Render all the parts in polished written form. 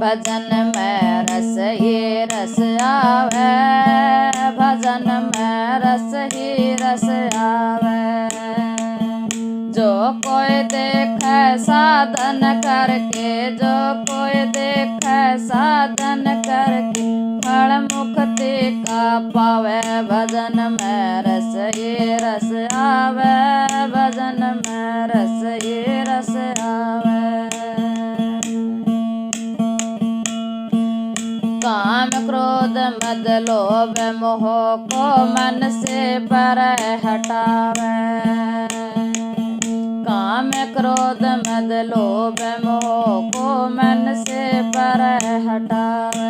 भजन में रस ही रस आवे, भजन में रस ही रस आवे। जो कोई देखे साधन करके, जो कोई देखे साधन करके, फल मुक्ति का पावे। भजन में रस ही रस आवे, भजन में रस ही रस आवे। काम क्रोध मद लोभ मोह को मन से पर हटावे। काम क्रोध मद लोभ मोह को मन से पर हटावे।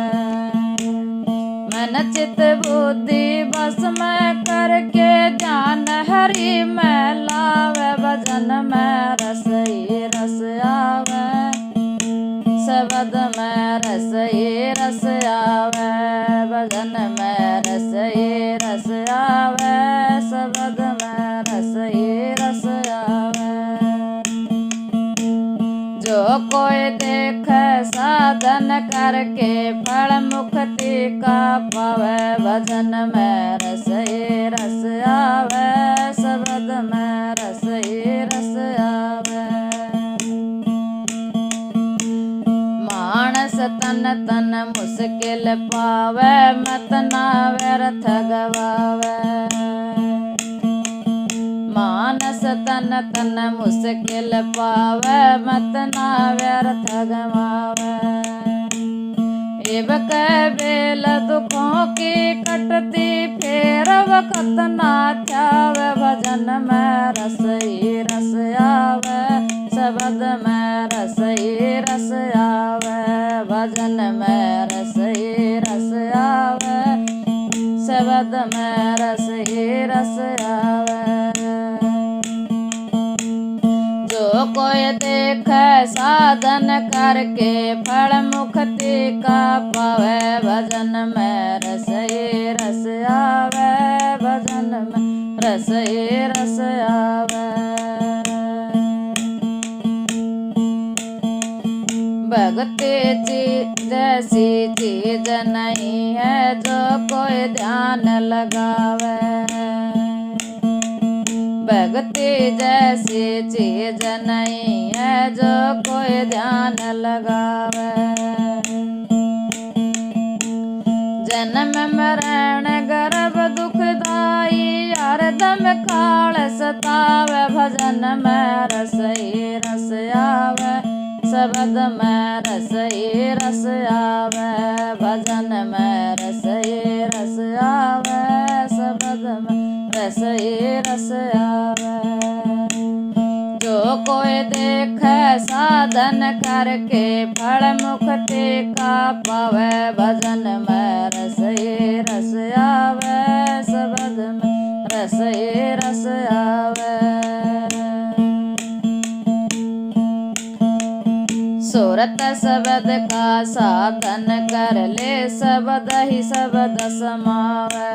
मन चित बुद्धि बस में करके, ज्ञान हरि में लावे। भजन में रस ही रस आवे, शब्द में रस ही रस आवे। भजन में रस ही रस आवे, शब्द में रस ही रस आवे। जो कोई देखे साधन करके, फल मुक्ति का पावे। भजन में रस ही रस आवे, शब्द में रस ही रस आवे। मानस तन तन मुश्किल पावे, मत ना व्यर्थ गवावे। मानस तन तन मुश्किल पावे, मत ना व्यर्थ गवावे। एवं बेल दुखों की कटती, फेर वक्त ना ध्यावे। भजन में रस ही रस आवे, शब्द में रस ही रस आवे। भजन में रस ही रस आवे, शब्द में रस ही रस आवे। जो कोई देखे साधन करके, फल मुक्ति का पावे। भजन में रस ही रस आवे, भजन में रस ही रस आवे। भक्ति जैसी चीज नहीं है, जो कोई ध्यान लगावे। भक्ति जैसी चीज नहीं है, जो कोई ध्यान लगावे। जन्म मरण गर्भ दुखदाई, हरदम काल सतावे। भजन में रस ही रस आवे, शब्द में रस ही रस आवे। भजन में रस ही रस आवे, शब्द में रस ही रस आवे। जो कोई देखे साधन करके, फल मुक्ति का पावे। भजन में रस ही रस आवे, शब्द में रस ही रस आवे। सूरत शब्द का साधन कर ले, शब्द ही शब्द समावे।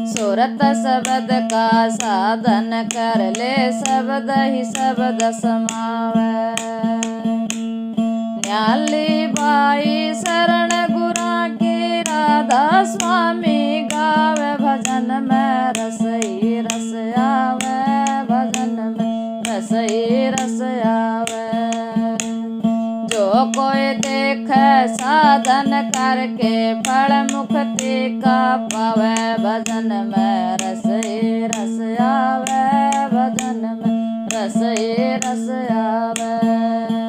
सूरत शब्द का साधन कर ले, शब्द ही शब्द समावे। न्याली बाई शरण गुरा की, राधा स्वामी गावे। भजन में रस ही रस आवे, भजन में रस ही रस आवे। जो कोई देखे साधन करके, फल मुक्ति का पावे। भजन में रस ही रस आवे, भजन में रस ही रस आवे।